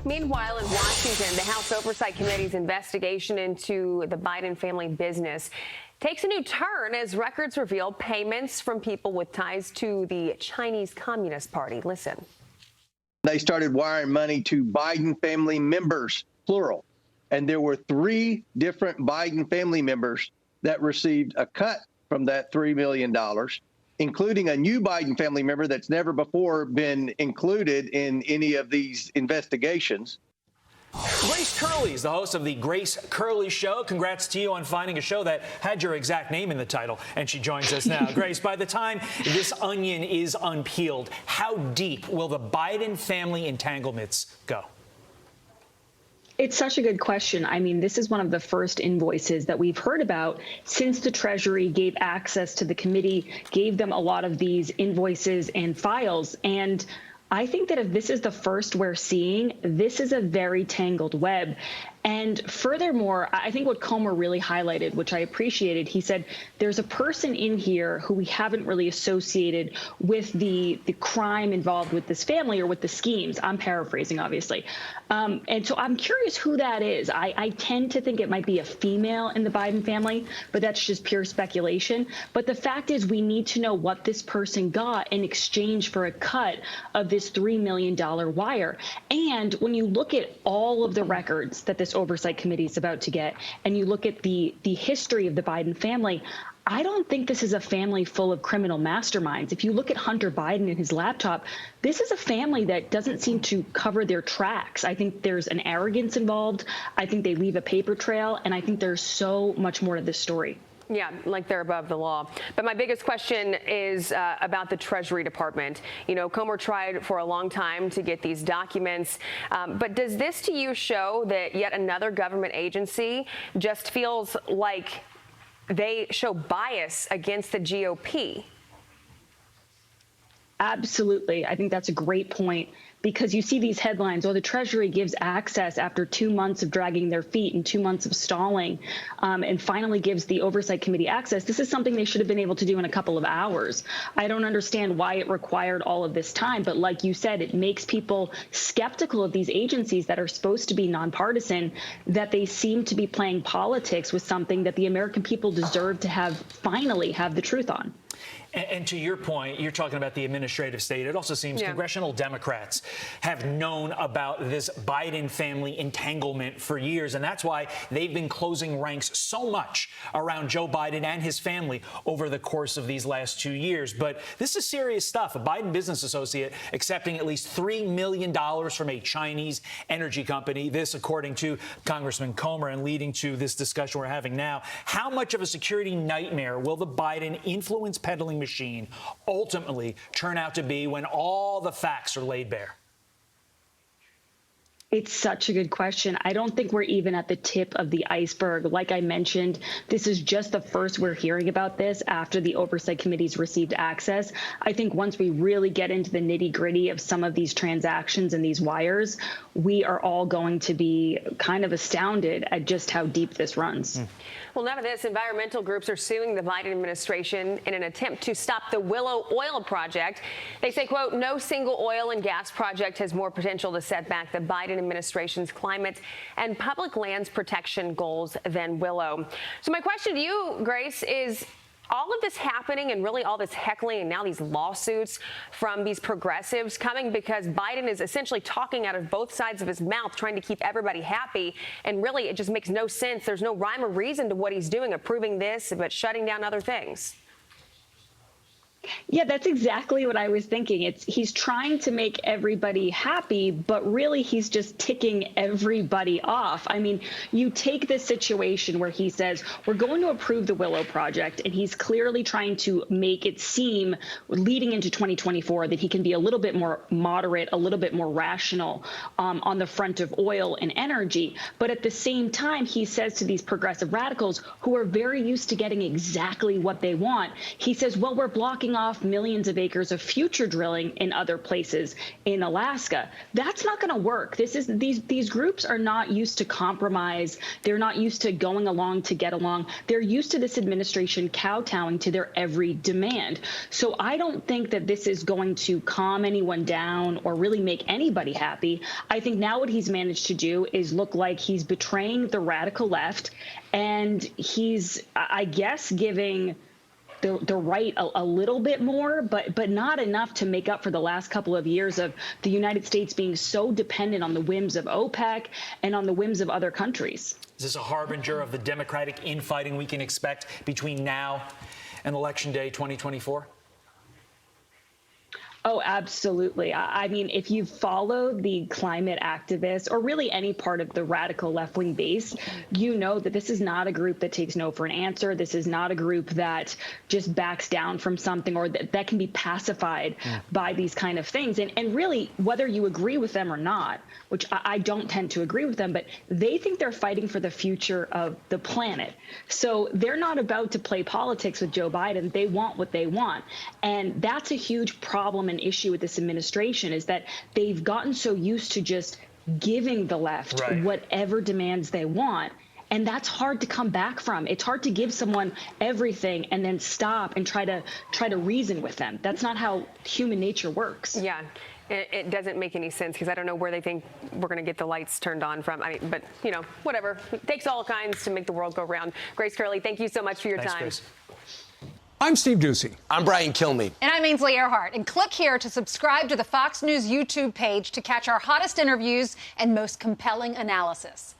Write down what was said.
Meanwhile, in Washington, the House Oversight Committee's investigation into the Biden family business takes a new turn as records reveal payments from people with ties to the Chinese Communist Party. Listen. They started wiring money to Biden family members, plural. And there were 3 different Biden family members that received a cut from that $3 million, including a new Biden family member that's never before been included in any of these investigations. Grace Curley is the host of the Grace Curley Show. Congrats to you on finding a show that had your exact name in the title, and she joins us now. Grace, by the time this onion is unpeeled, how deep will the Biden family entanglements go? It's such a good question. I mean, this is one of the first invoices that we've heard about since the Treasury gave access to the committee, gave them a lot of these invoices and files. And I think that if this is the first we're seeing, this is a very tangled web. And furthermore, I think what Comer really highlighted, which I appreciated, he said there's a person in here who we haven't really associated with the crime involved with this family or with the schemes. I'm paraphrasing, obviously. And so I'm curious who that is. I tend to think it might be a female in the Biden family, but that's just pure speculation. But the fact is we need to know what this person got in exchange for a cut of this $3 million wire. And when you look at all of the records that this Oversight Committee is about to get, and you look at the history of the Biden family, I don't think this is a family full of criminal masterminds. If you look at Hunter Biden and his laptop, this is a family that doesn't seem to cover their tracks. I think there's an arrogance involved. I think they leave a paper trail, and I think there's so much more to this story. Yeah, like they're above the law. But my biggest question is about the Treasury Department. You know, Comer tried for a long time to get these documents. But does this to you show that yet another government agency just feels like they show bias against the GOP? Absolutely. I think that's a great point. Because you see these headlines, the Treasury gives access after 2 months of dragging their feet and 2 months of stalling, and finally gives the Oversight Committee access. This is something they should have been able to do in a couple of hours. I don't understand why it required all of this time, but like you said, it makes people skeptical of these agencies that are supposed to be nonpartisan, that they seem to be playing politics with something that the American people deserve to finally have the truth on. And to your point, you're talking about the administrative state. It also seems congressional Democrats have known about this Biden family entanglement for years. And that's why they've been closing ranks so much around Joe Biden and his family over the course of these last 2 years. But this is serious stuff. A Biden business associate accepting at least $3 million from a Chinese energy company. This, according to Congressman Comer, and leading to this discussion we're having now. How much of a security nightmare will the Biden influence peddling machine ultimately turn out to be when all the facts are laid bare? It's such a good question. I don't think we're even at the tip of the iceberg. Like I mentioned, this is just the first we're hearing about this after the Oversight Committee's received access. I think once we really get into the nitty-gritty of some of these transactions and these wires, we are all going to be kind of astounded at just how deep this runs. Well, none of this. Environmental groups are suing the Biden administration in an attempt to stop the Willow Oil Project. They say, quote, no single oil and gas project has more potential to set back the Biden administration's climate and public lands protection goals than Willow. So my question to you, Grace, is all of this happening and really all this heckling and now these lawsuits from these progressives coming because Biden is essentially talking out of both sides of his mouth, trying to keep everybody happy. And really, it just makes no sense. There's no rhyme or reason to what he's doing, approving this, but shutting down other things. Yeah, that's exactly what I was thinking. He's trying to make everybody happy, but really he's just ticking everybody off. I mean, you take this situation where he says, we're going to approve the Willow Project, and he's clearly trying to make it seem leading into 2024 that he can be a little bit more moderate, a little bit more rational on the front of oil and energy. But at the same time, he says to these progressive radicals who are very used to getting exactly what they want, he says, well, we're blocking blocking off millions of acres of future drilling in other places in Alaska. That's not going to work. These groups are not used to compromise. They're not used to going along to get along. They're used to this administration kowtowing to their every demand. So I don't think that this is going to calm anyone down or really make anybody happy. I think now what he's managed to do is look like he's betraying the radical left, and he's, I guess, giving the right a little bit more, but not enough to make up for the last couple of years of the United States being so dependent on the whims of OPEC and on the whims of other countries. Is this a harbinger of the Democratic infighting we can expect between now and Election Day 2024? Oh, absolutely. I mean, if you follow the climate activists or really any part of the radical left-wing base, you know that this is not a group that takes no for an answer. This is not a group that just backs down from something or that can be pacified by these kind of things. And really, whether you agree with them or not, which I don't tend to agree with them, but they think they're fighting for the future of the planet. So they're not about to play politics with Joe Biden. They want what they want. And that's a huge problem. An issue with this administration is that they've gotten so used to just giving the left whatever demands they want. And that's hard to come back from. It's hard to give someone everything and then stop and try to reason with them. That's not how human nature works. Yeah. It doesn't make any sense because I don't know where they think we're going to get the lights turned on from. I mean, but, you know, whatever. It takes all kinds to make the world go round. Grace Curley, thank you so much for your time. Grace. I'm Steve Ducey. I'm Brian Kilmeade. And I'm Ainsley Earhart. And click here to subscribe to the Fox News YouTube page to catch our hottest interviews and most compelling analysis.